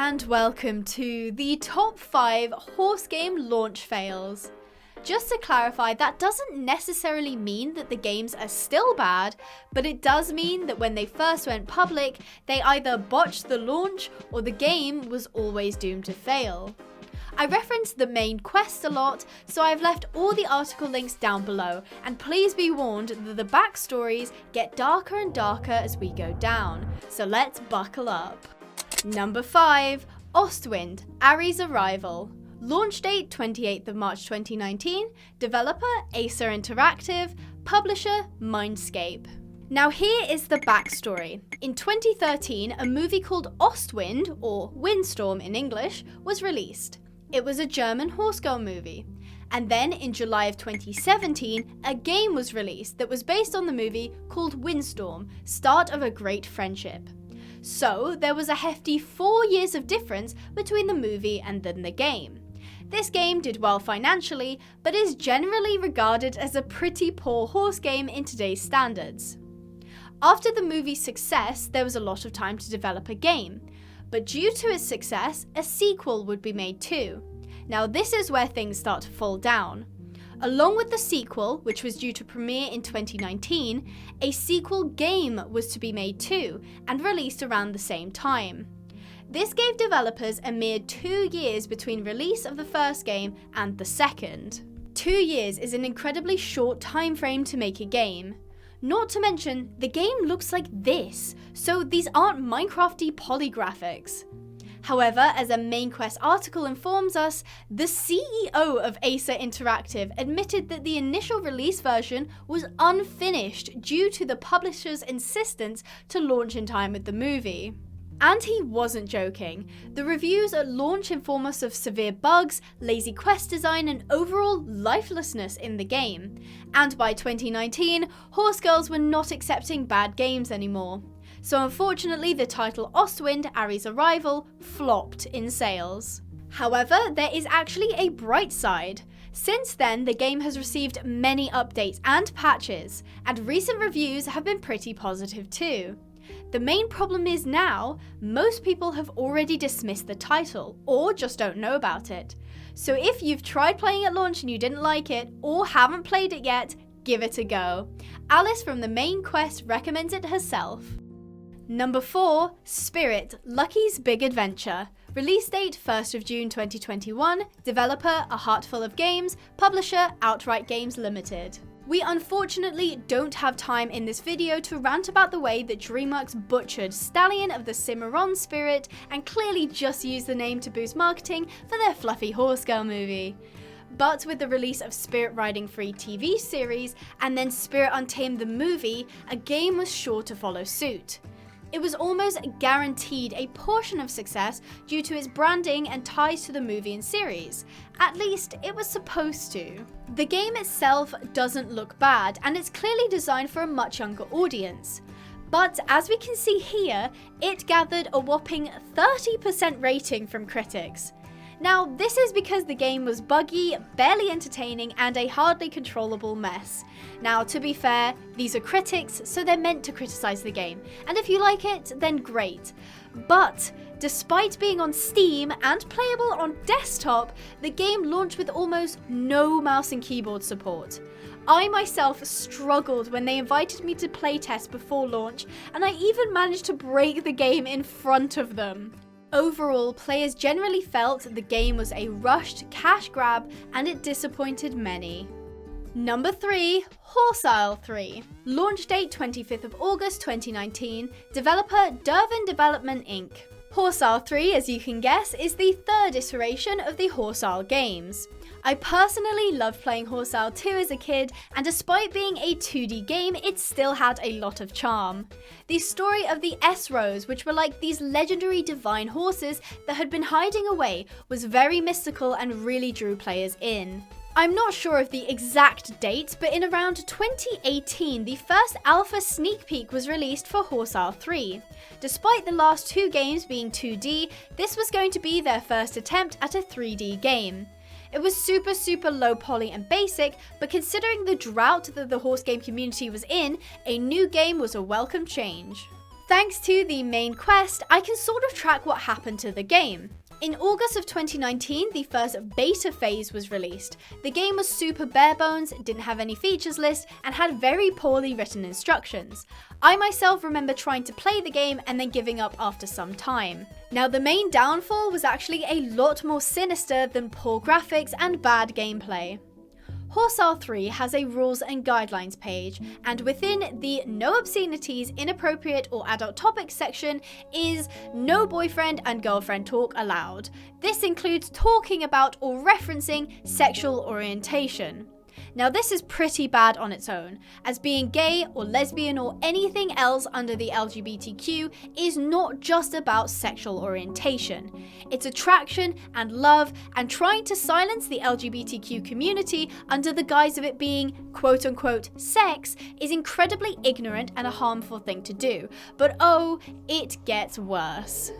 and welcome to the top 5 horse game launch fails. Just to clarify, that doesn't necessarily mean that the games are still bad, but it does mean that when they first went public, they either botched the launch or the game was always doomed to fail. I reference the main quest a lot, so I've left all the article links down below, and please be warned that the backstories get darker and darker as we go down, so let's buckle up. Number 5. Ostwind, Ares Arrival. Launch date 28th of March 2019, developer Acer Interactive, publisher Mindscape. Now here is the backstory. In 2013, a movie called Ostwind, or Windstorm in English, was released. It was a German horse girl movie. And then in July of 2017, a game was released that was based on the movie called Windstorm, Start of a Great Friendship. So there was a hefty 4 years of difference between the movie and then the game. This game did well financially, but is generally regarded as a pretty poor horse game in today's standards. After the movie's success, there was a lot of time to develop a game. But due to its success, a sequel would be made too. Now this is where things start to fall down. Along with the sequel, which was due to premiere in 2019, a sequel game was to be made too, and released around the same time. This gave developers a mere 2 years between release of the first game and the second. 2 years is an incredibly short time frame to make a game. Not to mention, the game looks like this, so these aren't Minecraft-y polygraphics. However, as a main quest article informs us, the CEO of Acer Interactive admitted that the initial release version was unfinished due to the publisher's insistence to launch in time with the movie. And he wasn't joking. The reviews at launch inform us of severe bugs, lazy quest design, and overall lifelessness in the game. And by 2019, horse girls were not accepting bad games anymore. So unfortunately, the title Ostwind, Ares Arrival flopped in sales. However, there is actually a bright side. Since then, the game has received many updates and patches, and recent reviews have been pretty positive too. The main problem is now, most people have already dismissed the title, or just don't know about it. So if you've tried playing at launch and you didn't like it, or haven't played it yet, give it a go. Alice from the main quest recommends it herself. Number 4. Spirit, Lucky's Big Adventure. Release date 1st of June 2021, developer A Heartful of Games, publisher Outright Games Limited. We unfortunately don't have time in this video to rant about the way that DreamWorks butchered Stallion of the Cimarron Spirit and clearly just used the name to boost marketing for their fluffy horse girl movie. But with the release of Spirit Riding Free TV series and then Spirit Untamed the movie, a game was sure to follow suit. It was almost guaranteed a portion of success due to its branding and ties to the movie and series. At least, it was supposed to. The game itself doesn't look bad, and it's clearly designed for a much younger audience. But as we can see here, it gathered a whopping 30% rating from critics. Now, this is because the game was buggy, barely entertaining, and a hardly controllable mess. Now, to be fair, these are critics, so they're meant to criticize the game, and if you like it, then great. But, despite being on Steam and playable on desktop, the game launched with almost no mouse and keyboard support. I myself struggled when they invited me to playtest before launch, and I even managed to break the game in front of them. Overall, players generally felt the game was a rushed cash grab, and it disappointed many. Number 3. Horsile 3. Launch date 25th of August 2019, developer Dervin Development Inc. Horsile 3, as you can guess, is the 3rd iteration of the Horsile games. I personally loved playing Horsile 2 as a kid, and despite being a 2D game, it still had a lot of charm. The story of the S-Rows, which were like these legendary divine horses that had been hiding away, was very mystical and really drew players in. I'm not sure of the exact date, but in around 2018, the first alpha sneak peek was released for Horsile 3. Despite the last 2 games being 2D, this was going to be their first attempt at a 3D game. It was super low poly and basic, but considering the drought that the horse game community was in, a new game was a welcome change. Thanks to the main quest, I can sort of track what happened to the game. In August of 2019, the first beta phase was released. The game was super bare bones, didn't have any features list, and had very poorly written instructions. I myself remember trying to play the game and then giving up after some time. Now, the main downfall was actually a lot more sinister than poor graphics and bad gameplay. Horse R3 has a rules and guidelines page, and within the no obscenities, inappropriate or adult topics section is no boyfriend and girlfriend talk allowed. This includes talking about or referencing sexual orientation. Now, this is pretty bad on its own, as being gay or lesbian or anything else under the LGBTQ is not just about sexual orientation. It's attraction and love, and trying to silence the LGBTQ community under the guise of it being quote-unquote sex is incredibly ignorant and a harmful thing to do. But oh, it gets worse.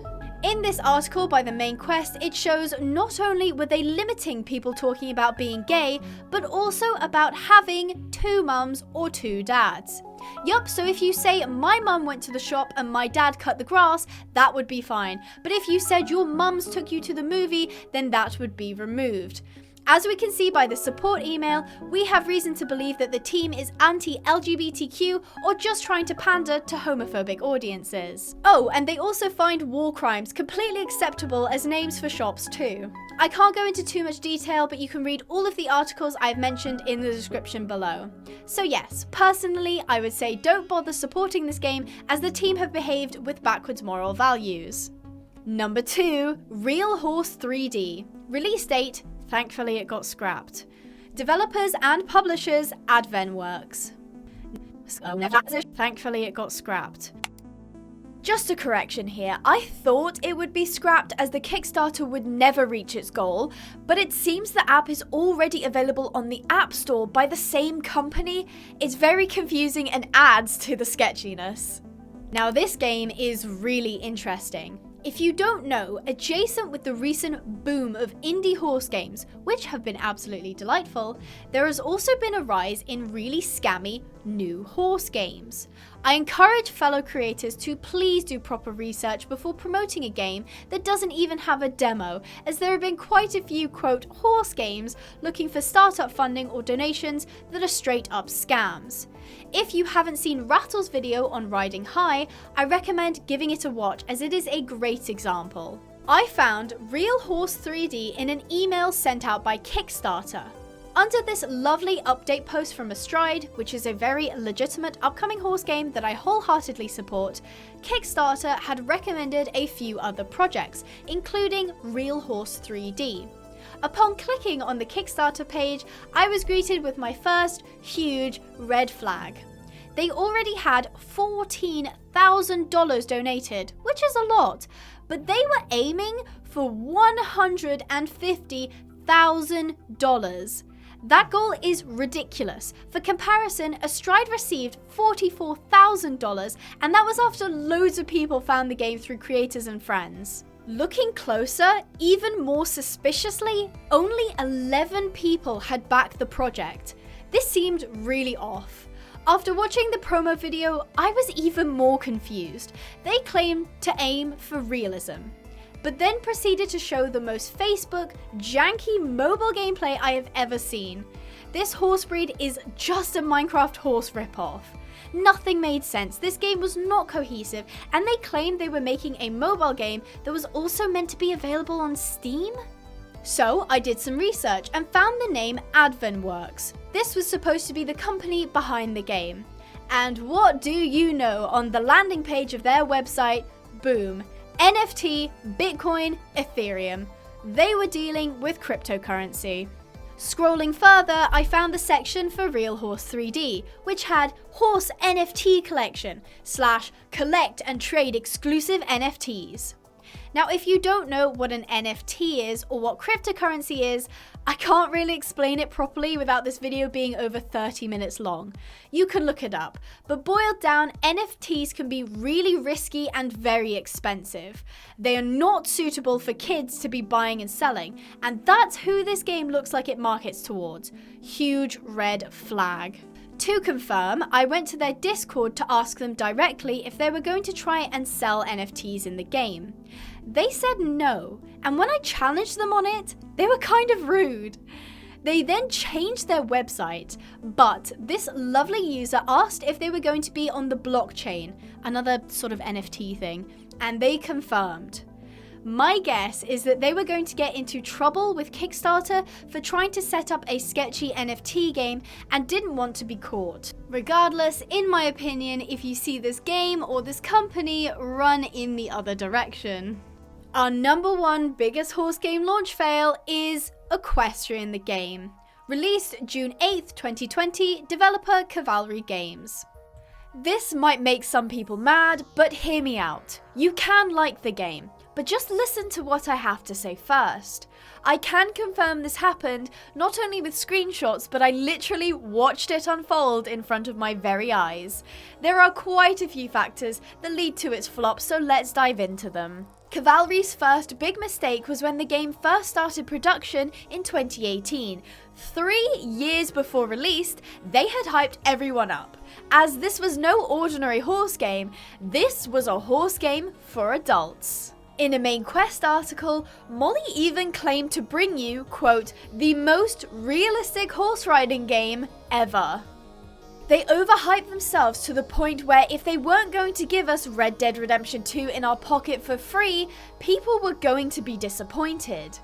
In this article by the main quest, it shows not only were they limiting people talking about being gay, but also about having 2 mums or 2 dads. Yup, so if you say my mum went to the shop and my dad cut the grass, that would be fine. But if you said your mums took you to the movie, then that would be removed. As we can see by the support email, we have reason to believe that the team is anti-LGBTQ or just trying to pander to homophobic audiences. Oh, and they also find war crimes completely acceptable as names for shops too. I can't go into too much detail, but you can read all of the articles I've mentioned in the description below. So yes, personally, I would say don't bother supporting this game as the team have behaved with backwards moral values. Number 2, Real Horse 3D. Release date: thankfully it got scrapped. Developers and publishers, AvaHEH. Thankfully it got scrapped. Just a correction here, I thought it would be scrapped as the Kickstarter would never reach its goal, but it seems the app is already available on the App Store by the same company. It's very confusing and adds to the sketchiness. Now, this game is really interesting. If you don't know, adjacent with the recent boom of indie horse games, which have been absolutely delightful, there has also been a rise in really scammy new horse games. I encourage fellow creators to please do proper research before promoting a game that doesn't even have a demo, as there have been quite a few quote horse games looking for startup funding or donations that are straight up scams. If you haven't seen Rattle's video on riding high, I recommend giving it a watch as it is a great example. I found Real Horse 3D in an email sent out by Kickstarter. Under this lovely update post from Astride, which is a very legitimate upcoming horse game that I wholeheartedly support, Kickstarter had recommended a few other projects, including Real Horse 3D. Upon clicking on the Kickstarter page, I was greeted with my first huge red flag. They already had $14,000 donated, which is a lot, but they were aiming for $150,000. That goal is ridiculous. For comparison, Astride received $44,000, and that was after loads of people found the game through creators and friends. Looking closer, even more suspiciously, only 11 people had backed the project. This seemed really off. After watching the promo video, I was even more confused. They claimed to aim for realism, but then proceeded to show the most Facebook, janky mobile gameplay I have ever seen. This horse breed is just a Minecraft horse ripoff. Nothing made sense, this game was not cohesive, and they claimed they were making a mobile game that was also meant to be available on Steam? So I did some research and found the name AvaHEH. This was supposed to be the company behind the game. And what do you know, on the landing page of their website, boom, NFT, Bitcoin, Ethereum. They were dealing with cryptocurrency. Scrolling further, I found the section for Real Horse 3D, which had Horse NFT Collection / collect and trade exclusive NFTs. Now, if you don't know what an NFT is or what cryptocurrency is, I can't really explain it properly without this video being over 30 minutes long. You can look it up, but boiled down, NFTs can be really risky and very expensive. They are not suitable for kids to be buying and selling, and that's who this game looks like it markets towards. Huge red flag. To confirm, I went to their Discord to ask them directly if they were going to try and sell NFTs in the game. They said no, and when I challenged them on it, they were kind of rude. They then changed their website, but this lovely user asked if they were going to be on the blockchain, another sort of NFT thing, and they confirmed. My guess is that they were going to get into trouble with Kickstarter for trying to set up a sketchy NFT game and didn't want to be caught. Regardless, in my opinion, if you see this game or this company, run in the other direction. Our number one biggest horse game launch fail is Equestria the game. Released June 8th, 2020, developer Cavalry Games. This might make some people mad, but hear me out. You can like the game, but just listen to what I have to say first. I can confirm this happened, not only with screenshots, but I literally watched it unfold in front of my very eyes. There are quite a few factors that lead to its flop, so let's dive into them. Cavalry's first big mistake was when the game first started production in 2018. 3 years before release, they had hyped everyone up. As this was no ordinary horse game, this was a horse game for adults. In a main quest article, Molly even claimed to bring you, quote, the most realistic horse riding game ever. They overhyped themselves to the point where if they weren't going to give us Red Dead Redemption 2 in our pocket for free, people were going to be disappointed.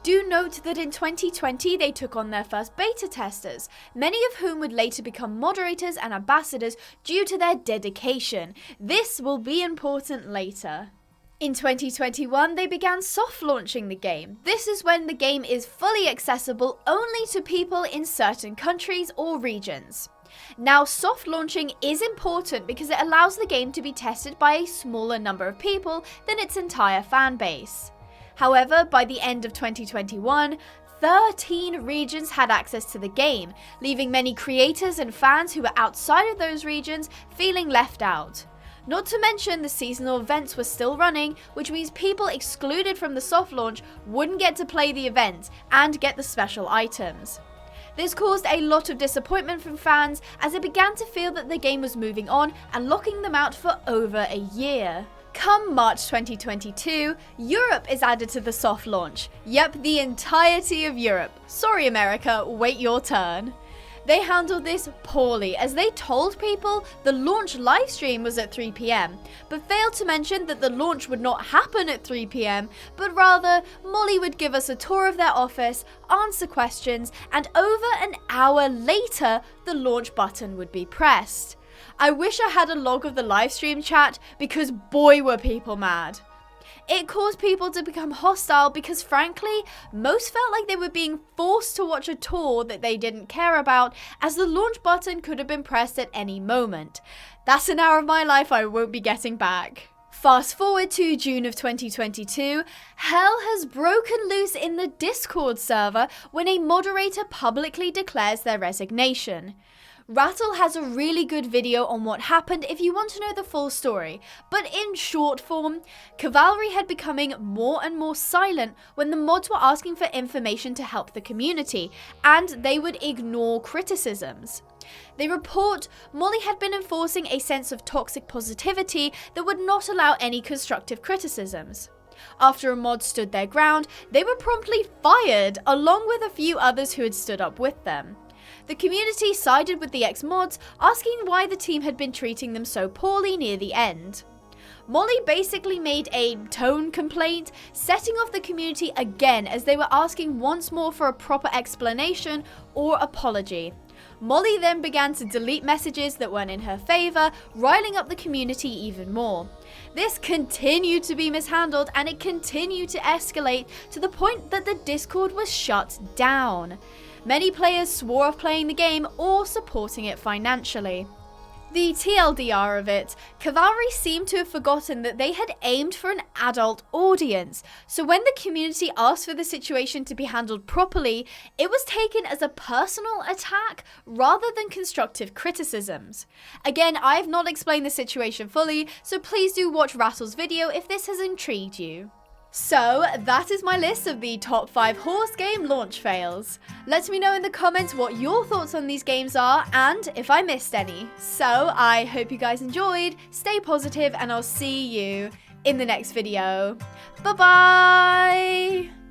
Do note that in 2020 they took on their first beta testers, many of whom would later become moderators and ambassadors due to their dedication. This will be important later. In 2021, they began soft launching the game. This is when the game is fully accessible only to people in certain countries or regions. Now, soft launching is important because it allows the game to be tested by a smaller number of people than its entire fan base. However, by the end of 2021, 13 regions had access to the game, leaving many creators and fans who were outside of those regions feeling left out. Not to mention the seasonal events were still running, which means people excluded from the soft launch wouldn't get to play the event and get the special items. This caused a lot of disappointment from fans as it began to feel that the game was moving on and locking them out for over a year. Come March 2022, Europe is added to the soft launch. Yep, the entirety of Europe. Sorry America, wait your turn. They handled this poorly as they told people the launch livestream was at 3 PM, but failed to mention that the launch would not happen at 3 PM, but rather Molly would give us a tour of their office, answer questions, and over an hour later the launch button would be pressed. I wish I had a log of the livestream chat because boy were people mad. It caused people to become hostile because frankly, most felt like they were being forced to watch a tour that they didn't care about as the launch button could have been pressed at any moment. That's an hour of my life I won't be getting back. Fast forward to June of 2022, hell has broken loose in the Discord server when a moderator publicly declares their resignation. Rattle has a really good video on what happened if you want to know the full story, but in short form, Cavalry had becoming more and more silent when the mods were asking for information to help the community, and they would ignore criticisms. They report Molly had been enforcing a sense of toxic positivity that would not allow any constructive criticisms. After a mod stood their ground, they were promptly fired, along with a few others who had stood up with them. The community sided with the ex-mods, asking why the team had been treating them so poorly near the end. Molly basically made a tone complaint, setting off the community again as they were asking once more for a proper explanation or apology. Molly then began to delete messages that weren't in her favour, riling up the community even more. This continued to be mishandled and it continued to escalate to the point that the Discord was shut down. Many players swore off playing the game or supporting it financially. The TLDR of it, Cavalry seemed to have forgotten that they had aimed for an adult audience, so when the community asked for the situation to be handled properly, it was taken as a personal attack rather than constructive criticisms. Again, I have not explained the situation fully, so please do watch Rattle's video if this has intrigued you. So that is my list of the top 5 horse game launch fails. Let me know in the comments what your thoughts on these games are and if I missed any. So I hope you guys enjoyed, stay positive, and I'll see you in the next video. Bye bye!